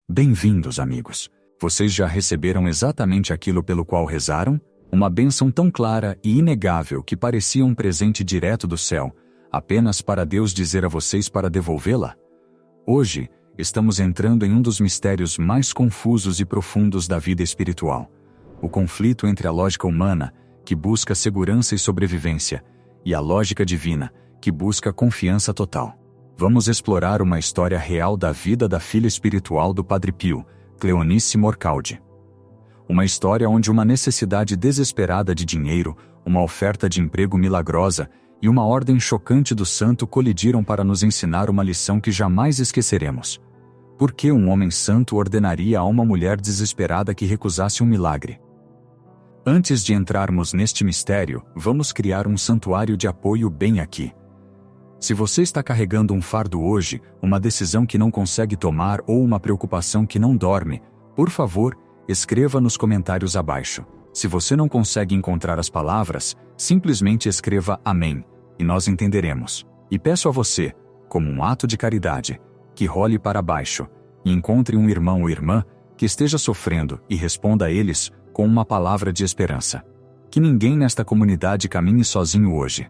Bem-vindos, amigos. Vocês já receberam exatamente aquilo pelo qual rezaram? Uma bênção tão clara e inegável que parecia um presente direto do céu, apenas para Deus dizer a vocês para devolvê-la? Hoje, estamos entrando em um dos mistérios mais confusos e profundos da vida espiritual. O conflito entre a lógica humana, que busca segurança e sobrevivência, e a lógica divina, que busca confiança total. Vamos explorar uma história real da vida da filha espiritual do Padre Pio, Cleonice Morcaldi. Uma história onde uma necessidade desesperada de dinheiro, uma oferta de emprego milagrosa e uma ordem chocante do santo colidiram para nos ensinar uma lição que jamais esqueceremos. Por que um homem santo ordenaria a uma mulher desesperada que recusasse um milagre? Antes de entrarmos neste mistério, vamos criar um santuário de apoio bem aqui. Se você está carregando um fardo hoje, uma decisão que não consegue tomar ou uma preocupação que não dorme, por favor, escreva nos comentários abaixo. Se você não consegue encontrar as palavras, simplesmente escreva Amém, e nós entenderemos. E peço a você, como um ato de caridade, que role para baixo e encontre um irmão ou irmã que esteja sofrendo e responda a eles com uma palavra de esperança. Que ninguém nesta comunidade caminhe sozinho hoje.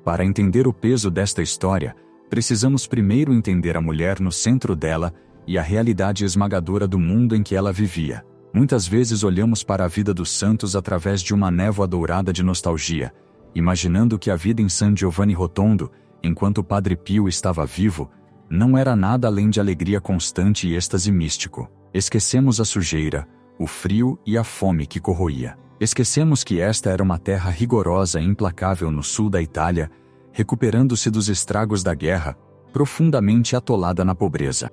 Para entender o peso desta história, precisamos primeiro entender a mulher no centro dela e a realidade esmagadora do mundo em que ela vivia. Muitas vezes olhamos para a vida dos santos através de uma névoa dourada de nostalgia, imaginando que a vida em San Giovanni Rotondo, enquanto o Padre Pio estava vivo, não era nada além de alegria constante e êxtase místico. Esquecemos a sujeira, o frio e a fome que corroía. Esquecemos que esta era uma terra rigorosa e implacável no sul da Itália, recuperando-se dos estragos da guerra, profundamente atolada na pobreza.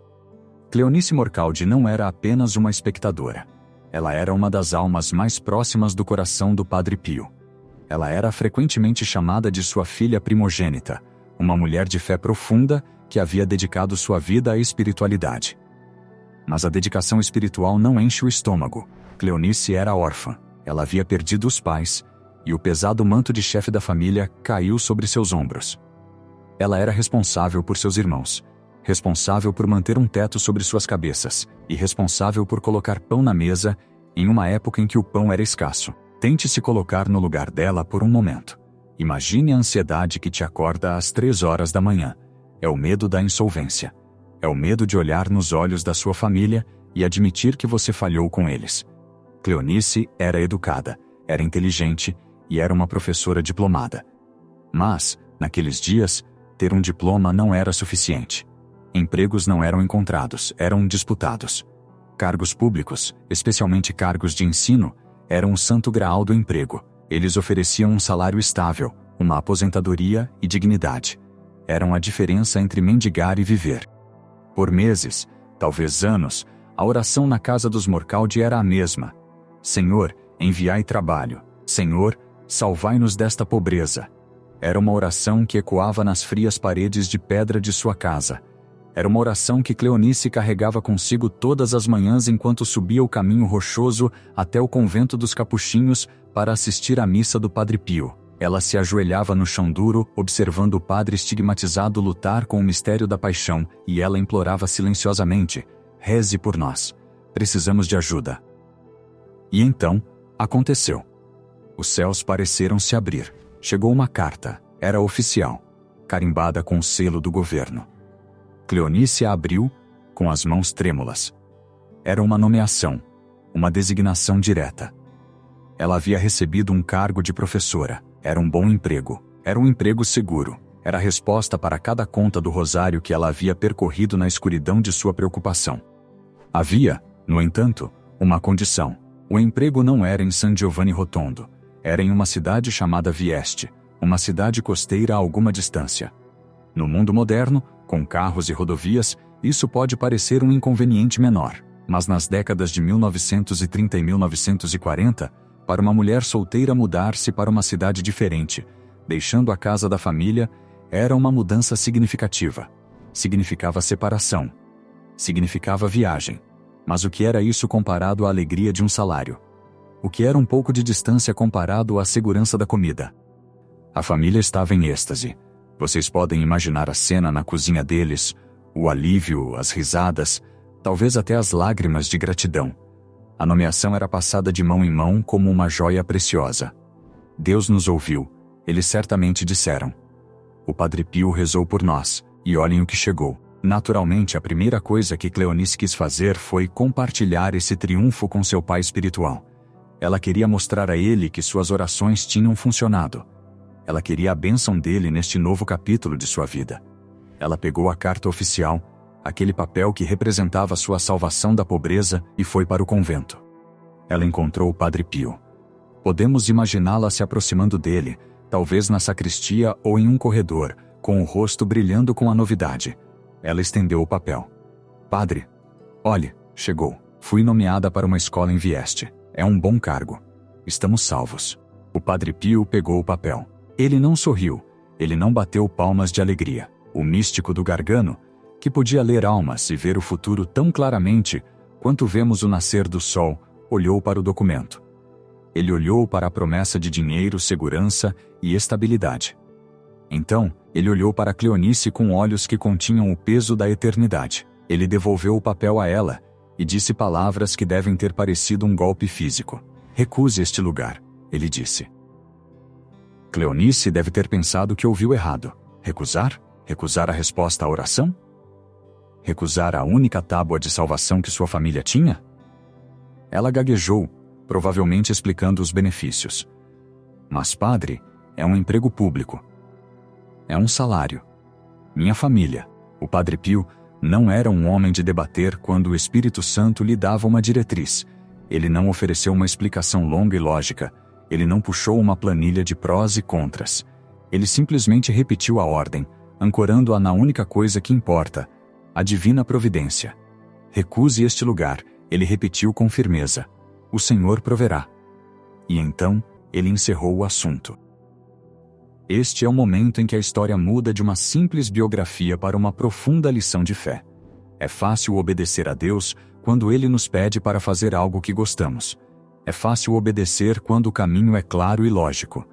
Cleonice Morcaldi não era apenas uma espectadora. Ela era uma das almas mais próximas do coração do Padre Pio. Ela era frequentemente chamada de sua filha primogênita, uma mulher de fé profunda que havia dedicado sua vida à espiritualidade. Mas a dedicação espiritual não enche o estômago. Cleonice era órfã. Ela havia perdido os pais, e o pesado manto de chefe da família caiu sobre seus ombros. Ela era responsável por seus irmãos, responsável por manter um teto sobre suas cabeças, e responsável por colocar pão na mesa em uma época em que o pão era escasso. Tente se colocar no lugar dela por um momento. Imagine a ansiedade que te acorda às 3 horas da manhã. É o medo da insolvência. É o medo de olhar nos olhos da sua família e admitir que você falhou com eles. Cleonice era educada, era inteligente e era uma professora diplomada. Mas, naqueles dias, ter um diploma não era suficiente. Empregos não eram encontrados, eram disputados. Cargos públicos, especialmente cargos de ensino, eram o santo graal do emprego. Eles ofereciam um salário estável, uma aposentadoria e dignidade. Eram a diferença entre mendigar e viver. Por meses, talvez anos, a oração na casa dos Morcaldi era a mesma. Senhor, enviai trabalho. Senhor, salvai-nos desta pobreza. Era uma oração que ecoava nas frias paredes de pedra de sua casa. Era uma oração que Cleonice carregava consigo todas as manhãs enquanto subia o caminho rochoso até o convento dos Capuchinhos para assistir à missa do Padre Pio. Ela se ajoelhava no chão duro, observando o padre estigmatizado lutar com o mistério da paixão, e ela implorava silenciosamente: reze por nós. Precisamos de ajuda. E então, aconteceu. Os céus pareceram se abrir. Chegou uma carta. Era oficial, carimbada com o selo do governo. Cleonice a abriu, com as mãos trêmulas. Era uma nomeação, uma designação direta. Ela havia recebido um cargo de professora. Era um bom emprego. Era um emprego seguro. Era a resposta para cada conta do rosário que ela havia percorrido na escuridão de sua preocupação. Havia, no entanto, uma condição. O emprego não era em San Giovanni Rotondo. Era em uma cidade chamada Vieste, uma cidade costeira a alguma distância. No mundo moderno, com carros e rodovias, isso pode parecer um inconveniente menor. Mas nas décadas de 1930 e 1940, para uma mulher solteira mudar-se para uma cidade diferente, deixando a casa da família, era uma mudança significativa. Significava separação. Significava viagem. Mas o que era isso comparado à alegria de um salário? O que era um pouco de distância comparado à segurança da comida? A família estava em êxtase. Vocês podem imaginar a cena na cozinha deles, o alívio, as risadas, talvez até as lágrimas de gratidão. A nomeação era passada de mão em mão como uma joia preciosa. Deus nos ouviu, eles certamente disseram. O Padre Pio rezou por nós, e olhem o que chegou. Naturalmente, a primeira coisa que Cleonice quis fazer foi compartilhar esse triunfo com seu pai espiritual. Ela queria mostrar a ele que suas orações tinham funcionado. Ela queria a bênção dele neste novo capítulo de sua vida. Ela pegou a carta oficial, aquele papel que representava sua salvação da pobreza, e foi para o convento. Ela encontrou o Padre Pio. Podemos imaginá-la se aproximando dele, talvez na sacristia ou em um corredor, com o rosto brilhando com a novidade. Ela estendeu o papel. Padre, olhe, chegou. Fui nomeada para uma escola em Vieste. É um bom cargo. Estamos salvos. O Padre Pio pegou o papel. Ele não sorriu. Ele não bateu palmas de alegria. O místico do Gargano, que podia ler almas e ver o futuro tão claramente quanto vemos o nascer do sol, olhou para o documento. Ele olhou para a promessa de dinheiro, segurança e estabilidade. Então, ele olhou para Cleonice com olhos que continham o peso da eternidade. Ele devolveu o papel a ela e disse palavras que devem ter parecido um golpe físico. Recuse este lugar, ele disse. Cleonice deve ter pensado que ouviu errado. Recusar? Recusar a resposta à oração? Recusar a única tábua de salvação que sua família tinha? Ela gaguejou, provavelmente explicando os benefícios. Mas, padre, é um emprego público. É um salário. Minha família. O Padre Pio não era um homem de debater quando o Espírito Santo lhe dava uma diretriz. Ele não ofereceu uma explicação longa e lógica. Ele não puxou uma planilha de prós e contras. Ele simplesmente repetiu a ordem, ancorando-a na única coisa que importa, a divina providência. Recuse este lugar, ele repetiu com firmeza. O Senhor proverá. E então, ele encerrou o assunto. Este é o momento em que a história muda de uma simples biografia para uma profunda lição de fé. É fácil obedecer a Deus quando Ele nos pede para fazer algo que gostamos. É fácil obedecer quando o caminho é claro e lógico.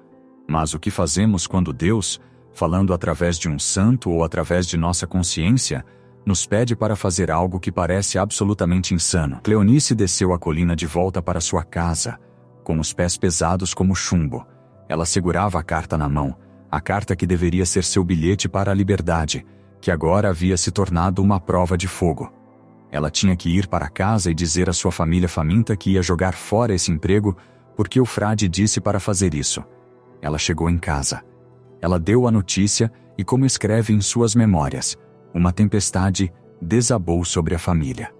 Mas o que fazemos quando Deus, falando através de um santo ou através de nossa consciência, nos pede para fazer algo que parece absolutamente insano? Cleonice desceu a colina de volta para sua casa, com os pés pesados como chumbo. Ela segurava a carta na mão, a carta que deveria ser seu bilhete para a liberdade, que agora havia se tornado uma prova de fogo. Ela tinha que ir para casa e dizer à sua família faminta que ia jogar fora esse emprego porque o frade disse para fazer isso. Ela chegou em casa. Ela deu a notícia e, como escreve em suas memórias, uma tempestade desabou sobre a família.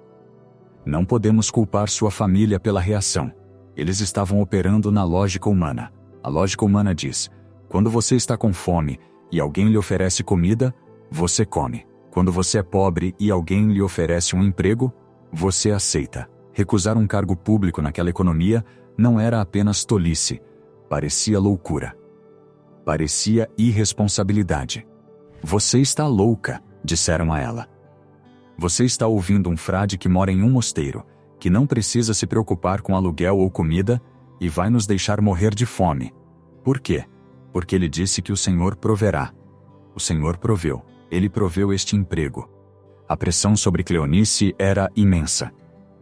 Não podemos culpar sua família pela reação. Eles estavam operando na lógica humana. A lógica humana diz: quando você está com fome e alguém lhe oferece comida, você come. Quando você é pobre e alguém lhe oferece um emprego, você aceita. Recusar um cargo público naquela economia não era apenas tolice, parecia loucura. Parecia irresponsabilidade. Você está louca, disseram a ela. Você está ouvindo um frade que mora em um mosteiro, que não precisa se preocupar com aluguel ou comida, e vai nos deixar morrer de fome. Por quê? Porque ele disse que o Senhor proverá. O Senhor proveu. Ele proveu este emprego. A pressão sobre Cleonice era imensa.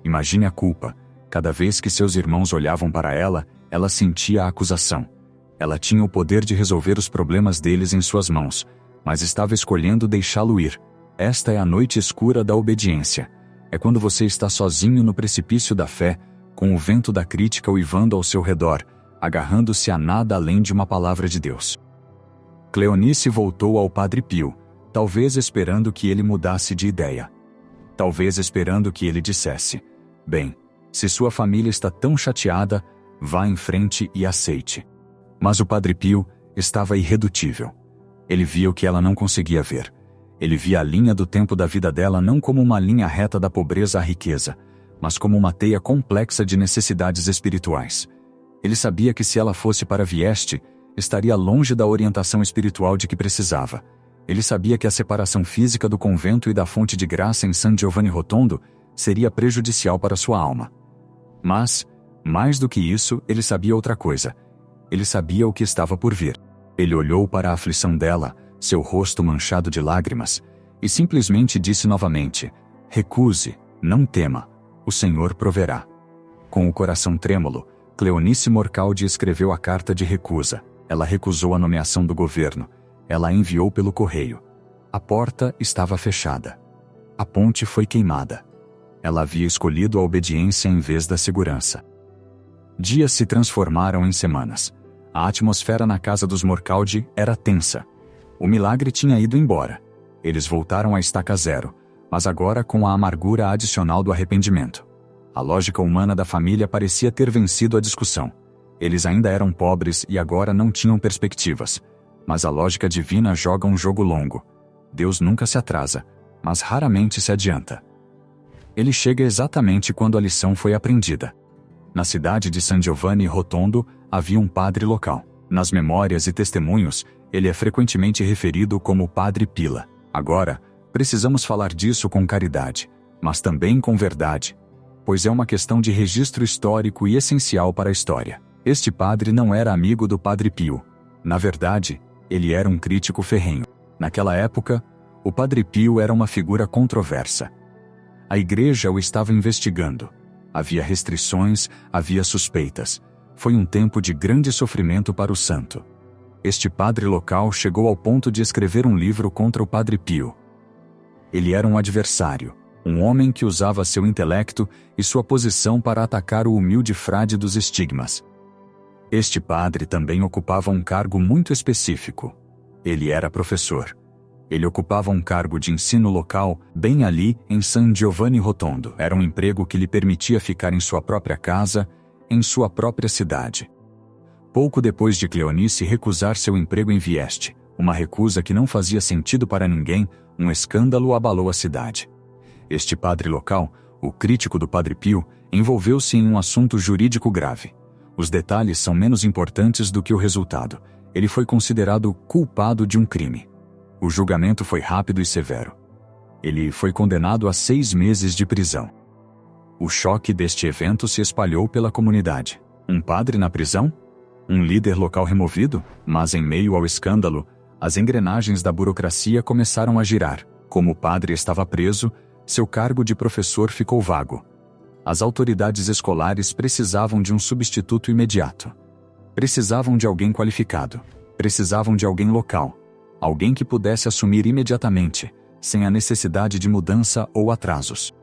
Imagine a culpa. Cada vez que seus irmãos olhavam para ela, ela sentia a acusação. Ela tinha o poder de resolver os problemas deles em suas mãos, mas estava escolhendo deixá-lo ir. Esta é a noite escura da obediência. É quando você está sozinho no precipício da fé, com o vento da crítica uivando ao seu redor, agarrando-se a nada além de uma palavra de Deus. Cleonice voltou ao Padre Pio, talvez esperando que ele mudasse de ideia. Talvez esperando que ele dissesse: bem, se sua família está tão chateada, vá em frente e aceite. Mas o Padre Pio estava irredutível. Ele via o que ela não conseguia ver. Ele via a linha do tempo da vida dela não como uma linha reta da pobreza à riqueza, mas como uma teia complexa de necessidades espirituais. Ele sabia que se ela fosse para Vieste, estaria longe da orientação espiritual de que precisava. Ele sabia que a separação física do convento e da fonte de graça em San Giovanni Rotondo seria prejudicial para sua alma. Mas, mais do que isso, ele sabia outra coisa. Ele sabia o que estava por vir. Ele olhou para a aflição dela, seu rosto manchado de lágrimas, e simplesmente disse novamente: recuse, Não tema, o Senhor proverá. Com o coração trêmulo, Cleonice Morcaldi escreveu a carta de recusa. Ela recusou a nomeação do governo. Ela a enviou pelo correio. A porta estava fechada. A ponte foi queimada. Ela havia escolhido a obediência em vez da segurança. Dias se transformaram em semanas. A atmosfera na casa dos Morcaldi era tensa. O milagre tinha ido embora. Eles voltaram à estaca zero, mas agora com a amargura adicional do arrependimento. A lógica humana da família parecia ter vencido a discussão. Eles ainda eram pobres e agora não tinham perspectivas. Mas a lógica divina joga um jogo longo. Deus nunca se atrasa, mas raramente se adianta. Ele chega exatamente quando a lição foi aprendida. Na cidade de San Giovanni Rotondo havia um padre local. Nas memórias e testemunhos, ele é frequentemente referido como Padre Pila. Agora, precisamos falar disso com caridade, mas também com verdade, pois é uma questão de registro histórico e essencial para a história. Este padre não era amigo do Padre Pio. Na verdade, ele era um crítico ferrenho. Naquela época, o Padre Pio era uma figura controversa. A igreja o estava investigando. Havia restrições, havia suspeitas. Foi um tempo de grande sofrimento para o santo. Este padre local chegou ao ponto de escrever um livro contra o Padre Pio. Ele era um adversário, um homem que usava seu intelecto e sua posição para atacar o humilde frade dos estigmas. Este padre também ocupava um cargo muito específico. Ele era professor. Ele ocupava um cargo de ensino local, bem ali em San Giovanni Rotondo. Era um emprego que lhe permitia ficar em sua própria casa, em sua própria cidade. Pouco depois de Cleonice recusar seu emprego em Vieste, uma recusa que não fazia sentido para ninguém, um escândalo abalou a cidade. Este padre local, o crítico do Padre Pio, envolveu-se em um assunto jurídico grave. Os detalhes são menos importantes do que o resultado. Ele foi considerado culpado de um crime. O julgamento foi rápido e severo. Ele foi condenado a 6 meses de prisão. O choque deste evento se espalhou pela comunidade. Um padre na prisão? Um líder local removido? Mas em meio ao escândalo, as engrenagens da burocracia começaram a girar. Como o padre estava preso, seu cargo de professor ficou vago. As autoridades escolares precisavam de um substituto imediato. Precisavam de alguém qualificado. Precisavam de alguém local. Alguém que pudesse assumir imediatamente, sem a necessidade de mudança ou atrasos.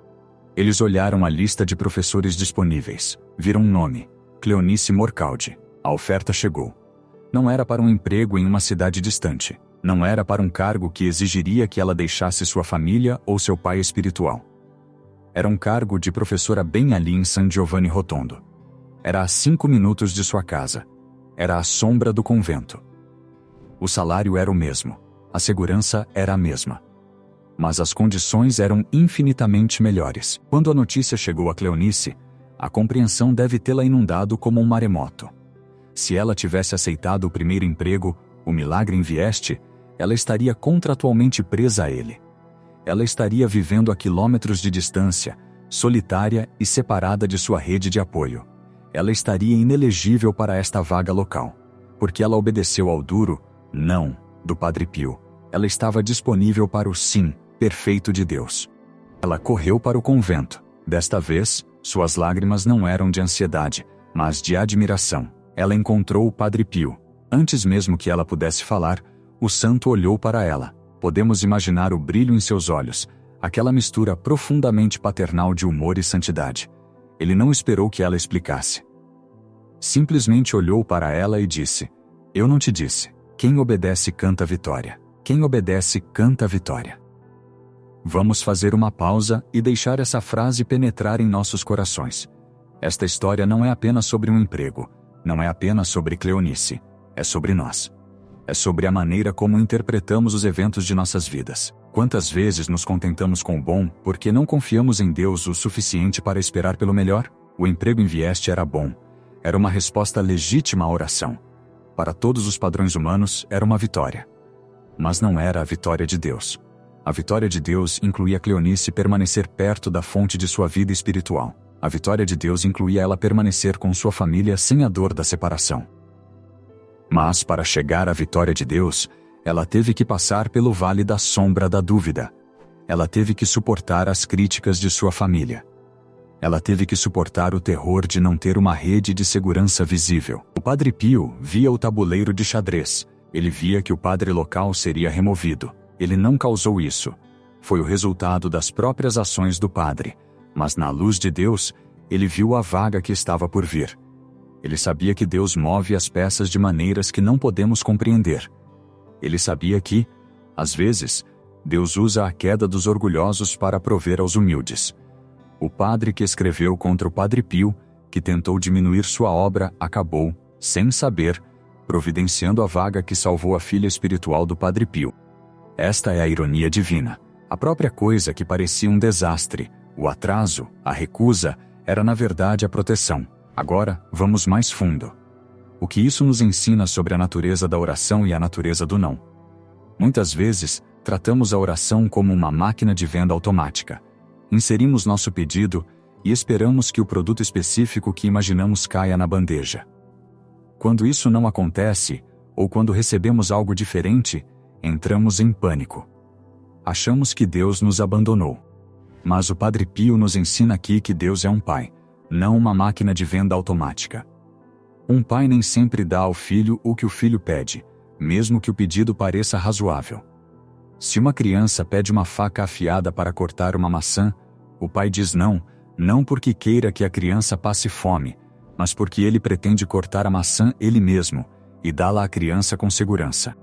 Eles olharam a lista de professores disponíveis. Viram um nome: Cleonice Morcaldi. A oferta chegou. Não era para um emprego em uma cidade distante. Não era para um cargo que exigiria que ela deixasse sua família ou seu pai espiritual. Era um cargo de professora bem ali em San Giovanni Rotondo. Era a 5 minutos de sua casa. Era à sombra do convento. O salário era o mesmo. A segurança era a mesma. Mas as condições eram infinitamente melhores. Quando a notícia chegou a Cleonice, a compreensão deve tê-la inundado como um maremoto. Se ela tivesse aceitado o primeiro emprego, o milagre em Vieste, ela estaria contratualmente presa a ele. Ela estaria vivendo a quilômetros de distância, solitária e separada de sua rede de apoio. Ela estaria inelegível para esta vaga local, porque ela obedeceu ao duro não do Padre Pio. Ela estava disponível para o sim perfeito de Deus. Ela correu para o convento. Desta vez, suas lágrimas não eram de ansiedade, mas de admiração. Ela encontrou o Padre Pio. Antes mesmo que ela pudesse falar, o santo olhou para ela. Podemos imaginar o brilho em seus olhos, aquela mistura profundamente paternal de humor e santidade. Ele não esperou que ela explicasse. Simplesmente olhou para ela e disse: "Eu não te disse. Quem obedece canta vitória. Quem obedece canta vitória." Vamos fazer uma pausa e deixar essa frase penetrar em nossos corações. Esta história não é apenas sobre um emprego, não é apenas sobre Cleonice, é sobre nós. É sobre a maneira como interpretamos os eventos de nossas vidas. Quantas vezes nos contentamos com o bom porque não confiamos em Deus o suficiente para esperar pelo melhor? O emprego em Vieste era bom. Era uma resposta legítima à oração. Para todos os padrões humanos, era uma vitória. Mas não era a vitória de Deus. A vitória de Deus incluía Cleonice permanecer perto da fonte de sua vida espiritual. A vitória de Deus incluía ela permanecer com sua família sem a dor da separação. Mas para chegar à vitória de Deus, ela teve que passar pelo vale da sombra da dúvida. Ela teve que suportar as críticas de sua família. Ela teve que suportar o terror de não ter uma rede de segurança visível. O Padre Pio via o tabuleiro de xadrez. Ele via que o padre local seria removido. Ele não causou isso. Foi o resultado das próprias ações do padre. Mas na luz de Deus, ele viu a vaga que estava por vir. Ele sabia que Deus move as peças de maneiras que não podemos compreender. Ele sabia que, às vezes, Deus usa a queda dos orgulhosos para prover aos humildes. O padre que escreveu contra o Padre Pio, que tentou diminuir sua obra, acabou, sem saber, providenciando a vaga que salvou a filha espiritual do Padre Pio. Esta é a ironia divina. A própria coisa que parecia um desastre, o atraso, a recusa, era na verdade a proteção. Agora, vamos mais fundo. O que isso nos ensina sobre a natureza da oração e a natureza do não? Muitas vezes, tratamos a oração como uma máquina de venda automática. Inserimos nosso pedido e esperamos que o produto específico que imaginamos caia na bandeja. Quando isso não acontece, ou quando recebemos algo diferente, entramos em pânico. Achamos que Deus nos abandonou. Mas o Padre Pio nos ensina aqui que Deus é um pai, não uma máquina de venda automática. Um pai nem sempre dá ao filho o que o filho pede, mesmo que o pedido pareça razoável. Se uma criança pede uma faca afiada para cortar uma maçã, o pai diz não, não porque queira que a criança passe fome, mas porque ele pretende cortar a maçã ele mesmo e dá-la à criança com segurança.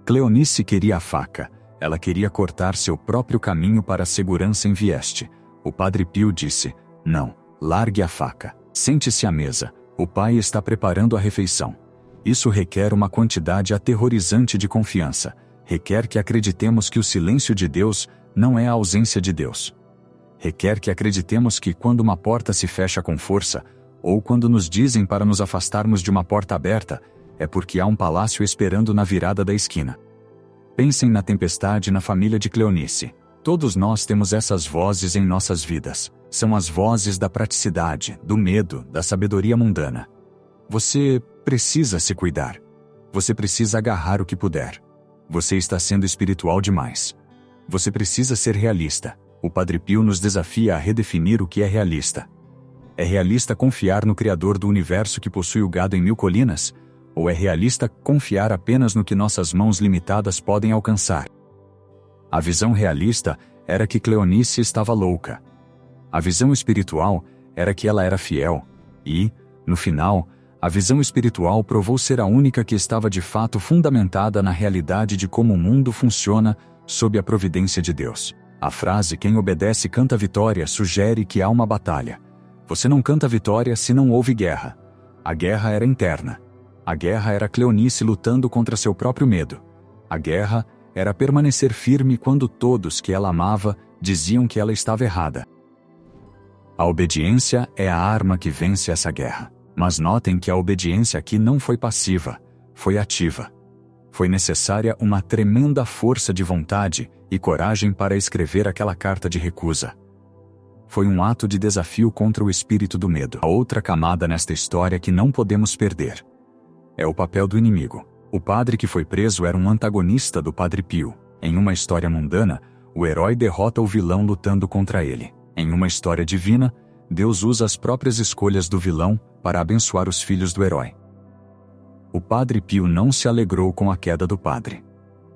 Cleonice queria a faca, ela queria cortar seu próprio caminho para a segurança em Vieste. O Padre Pio disse, não, largue a faca, sente-se à mesa, o pai está preparando a refeição. Isso requer uma quantidade aterrorizante de confiança, requer que acreditemos que o silêncio de Deus não é a ausência de Deus. Requer que acreditemos que quando uma porta se fecha com força, ou quando nos dizem para nos afastarmos de uma porta aberta, é porque há um palácio esperando na virada da esquina. Pensem na tempestade na família de Cleonice. Todos nós temos essas vozes em nossas vidas. São as vozes da praticidade, do medo, da sabedoria mundana. Você precisa se cuidar. Você precisa agarrar o que puder. Você está sendo espiritual demais. Você precisa ser realista. O Padre Pio nos desafia a redefinir o que é realista. É realista confiar no Criador do Universo que possui o gado em 1000 colinas? Ou é realista confiar apenas no que nossas mãos limitadas podem alcançar? A visão realista era que Cleonice estava louca. A visão espiritual era que ela era fiel. E, no final, a visão espiritual provou ser a única que estava de fato fundamentada na realidade de como o mundo funciona sob a providência de Deus. A frase "quem obedece canta vitória" sugere que há uma batalha. Você não canta vitória se não houve guerra. A guerra era interna. A guerra era Cleonice lutando contra seu próprio medo. A guerra era permanecer firme quando todos que ela amava diziam que ela estava errada. A obediência é a arma que vence essa guerra. Mas notem que a obediência aqui não foi passiva, foi ativa. Foi necessária uma tremenda força de vontade e coragem para escrever aquela carta de recusa. Foi um ato de desafio contra o espírito do medo. A outra camada nesta história que não podemos perder é o papel do inimigo. O padre que foi preso era um antagonista do Padre Pio. Em uma história mundana, o herói derrota o vilão lutando contra ele. Em uma história divina, Deus usa as próprias escolhas do vilão para abençoar os filhos do herói. O Padre Pio não se alegrou com a queda do padre.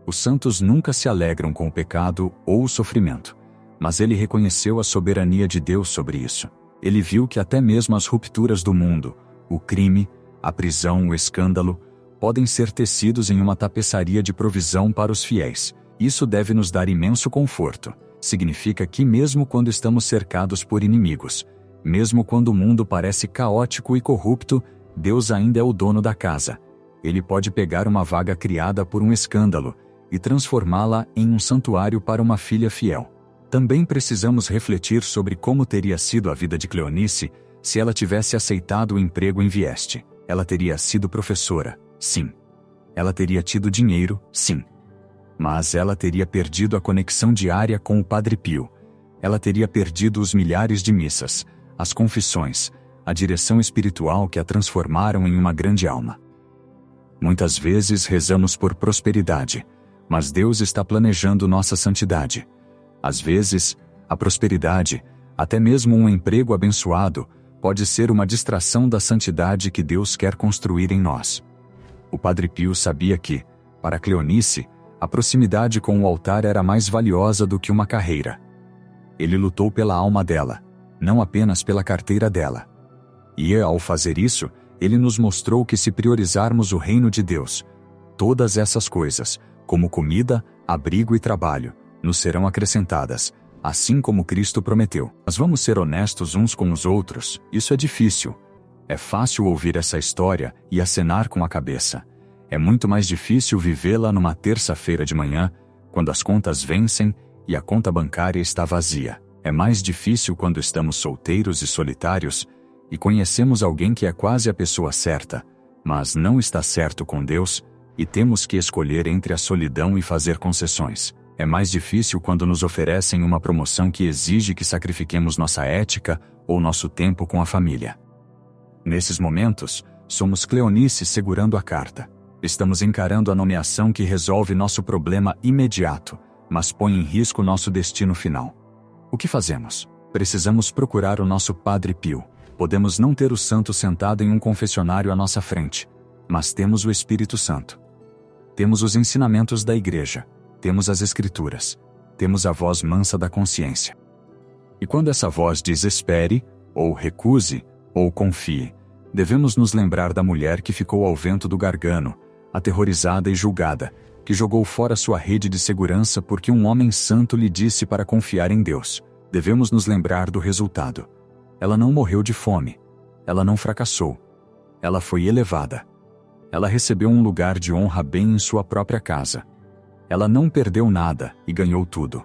Os santos nunca se alegram com o pecado ou o sofrimento, mas ele reconheceu a soberania de Deus sobre isso. Ele viu que até mesmo as rupturas do mundo, o crime, a prisão, o escândalo, podem ser tecidos em uma tapeçaria de provisão para os fiéis. Isso deve nos dar imenso conforto. Significa que mesmo quando estamos cercados por inimigos, mesmo quando o mundo parece caótico e corrupto, Deus ainda é o dono da casa. Ele pode pegar uma vaga criada por um escândalo e transformá-la em um santuário para uma filha fiel. Também precisamos refletir sobre como teria sido a vida de Cleonice se ela tivesse aceitado o emprego em Vieste. Ela teria sido professora, sim. Ela teria tido dinheiro, sim. Mas ela teria perdido a conexão diária com o Padre Pio. Ela teria perdido os milhares de missas, as confissões, a direção espiritual que a transformaram em uma grande alma. Muitas vezes rezamos por prosperidade, mas Deus está planejando nossa santidade. Às vezes, a prosperidade, até mesmo um emprego abençoado, pode ser uma distração da santidade que Deus quer construir em nós. O Padre Pio sabia que, para Cleonice, a proximidade com o altar era mais valiosa do que uma carreira. Ele lutou pela alma dela, não apenas pela carteira dela. E, ao fazer isso, ele nos mostrou que se priorizarmos o reino de Deus, todas essas coisas, como comida, abrigo e trabalho, nos serão acrescentadas, assim como Cristo prometeu. Mas vamos ser honestos uns com os outros, isso é difícil. É fácil ouvir essa história e acenar com a cabeça. É muito mais difícil vivê-la numa terça-feira de manhã, quando as contas vencem e a conta bancária está vazia. É mais difícil quando estamos solteiros e solitários e conhecemos alguém que é quase a pessoa certa, mas não está certo com Deus, e temos que escolher entre a solidão e fazer concessões. É mais difícil quando nos oferecem uma promoção que exige que sacrifiquemos nossa ética ou nosso tempo com a família. Nesses momentos, somos Cleonice segurando a carta. Estamos encarando a nomeação que resolve nosso problema imediato, mas põe em risco nosso destino final. O que fazemos? Precisamos procurar o nosso Padre Pio. Podemos não ter o santo sentado em um confessionário à nossa frente, mas temos o Espírito Santo. Temos os ensinamentos da Igreja. Temos as Escrituras. Temos a voz mansa da consciência. E quando essa voz diz espere, ou recuse, ou confie, devemos nos lembrar da mulher que ficou ao vento do Gargano, aterrorizada e julgada, que jogou fora sua rede de segurança porque um homem santo lhe disse para confiar em Deus. Devemos nos lembrar do resultado. Ela não morreu de fome. Ela não fracassou. Ela foi elevada. Ela recebeu um lugar de honra bem em sua própria casa. Ela não perdeu nada e ganhou tudo.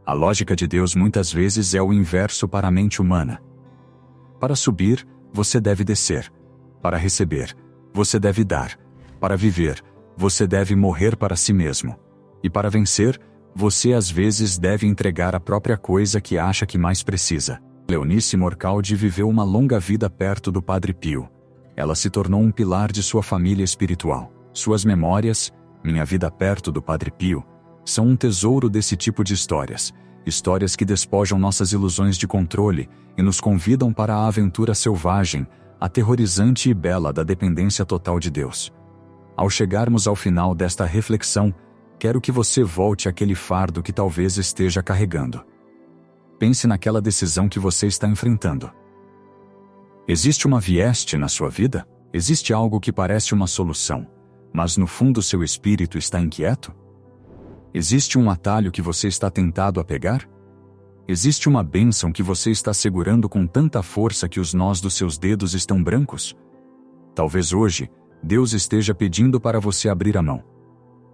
A lógica de Deus muitas vezes é o inverso para a mente humana. Para subir, você deve descer. Para receber, você deve dar. Para viver, você deve morrer para si mesmo. E para vencer, você às vezes deve entregar a própria coisa que acha que mais precisa. Cleonice Morcaldi viveu uma longa vida perto do Padre Pio. Ela se tornou um pilar de sua família espiritual. Suas memórias, Minha Vida Perto do Padre Pio, são um tesouro desse tipo de histórias. Histórias que despojam nossas ilusões de controle e nos convidam para a aventura selvagem, aterrorizante e bela da dependência total de Deus. Ao chegarmos ao final desta reflexão, quero que você volte àquele fardo que talvez esteja carregando. Pense naquela decisão que você está enfrentando. Existe uma vieste na sua vida? Existe algo que parece uma solução, mas no fundo seu espírito está inquieto? Existe um atalho que você está tentado a pegar? Existe uma bênção que você está segurando com tanta força que os nós dos seus dedos estão brancos? Talvez hoje, Deus esteja pedindo para você abrir a mão.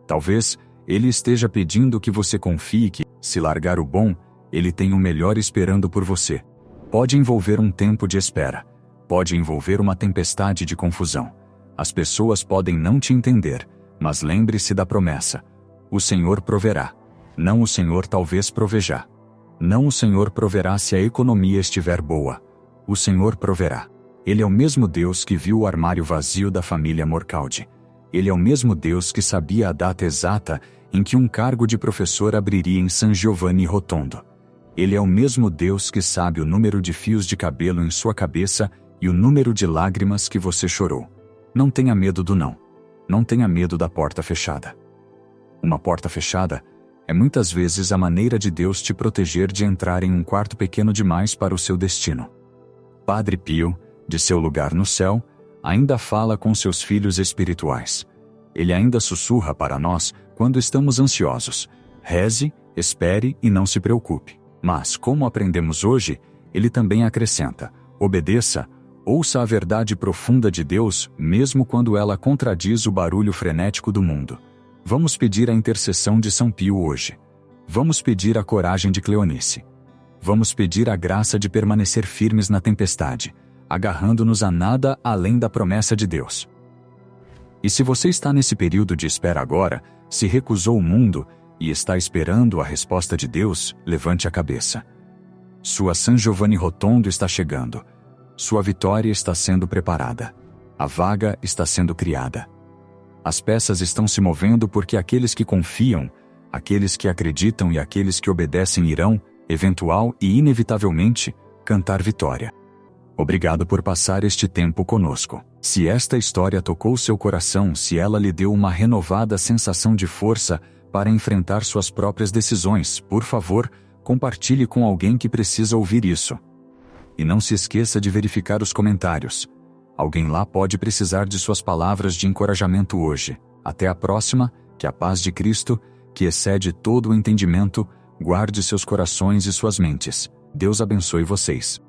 Talvez Ele esteja pedindo que você confie que, se largar o bom, Ele tem o melhor esperando por você. Pode envolver um tempo de espera. Pode envolver uma tempestade de confusão. As pessoas podem não te entender, mas lembre-se da promessa. O Senhor proverá. Não o Senhor talvez proveja. Não o Senhor proverá se a economia estiver boa. O Senhor proverá. Ele é o mesmo Deus que viu o armário vazio da família Morcaldi. Ele é o mesmo Deus que sabia a data exata em que um cargo de professor abriria em San Giovanni Rotondo. Ele é o mesmo Deus que sabe o número de fios de cabelo em sua cabeça e o número de lágrimas que você chorou. Não tenha medo do não. Não tenha medo da porta fechada. Uma porta fechada é muitas vezes a maneira de Deus te proteger de entrar em um quarto pequeno demais para o seu destino. Padre Pio, de seu lugar no céu, ainda fala com seus filhos espirituais. Ele ainda sussurra para nós quando estamos ansiosos. Reze, espere e não se preocupe. Mas, como aprendemos hoje, ele também acrescenta: obedeça, ouça a verdade profunda de Deus, mesmo quando ela contradiz o barulho frenético do mundo. Vamos pedir a intercessão de São Pio hoje. Vamos pedir a coragem de Cleonice. Vamos pedir a graça de permanecer firmes na tempestade, agarrando-nos a nada além da promessa de Deus. E se você está nesse período de espera agora, se recusou o mundo e está esperando a resposta de Deus, levante a cabeça. Sua San Giovanni Rotondo está chegando. Sua vitória está sendo preparada. A vaga está sendo criada. As peças estão se movendo porque aqueles que confiam, Aqueles que acreditam e aqueles que obedecem irão, eventual e inevitavelmente, cantar vitória. Obrigado por passar este tempo conosco. Se esta história tocou seu coração, se ela lhe deu uma renovada sensação de força para enfrentar suas próprias decisões, por favor, compartilhe com alguém que precisa ouvir isso. E não se esqueça de verificar os comentários. Alguém lá pode precisar de suas palavras de encorajamento hoje. Até a próxima, que a paz de Cristo, que excede todo o entendimento, guarde seus corações e suas mentes. Deus abençoe vocês.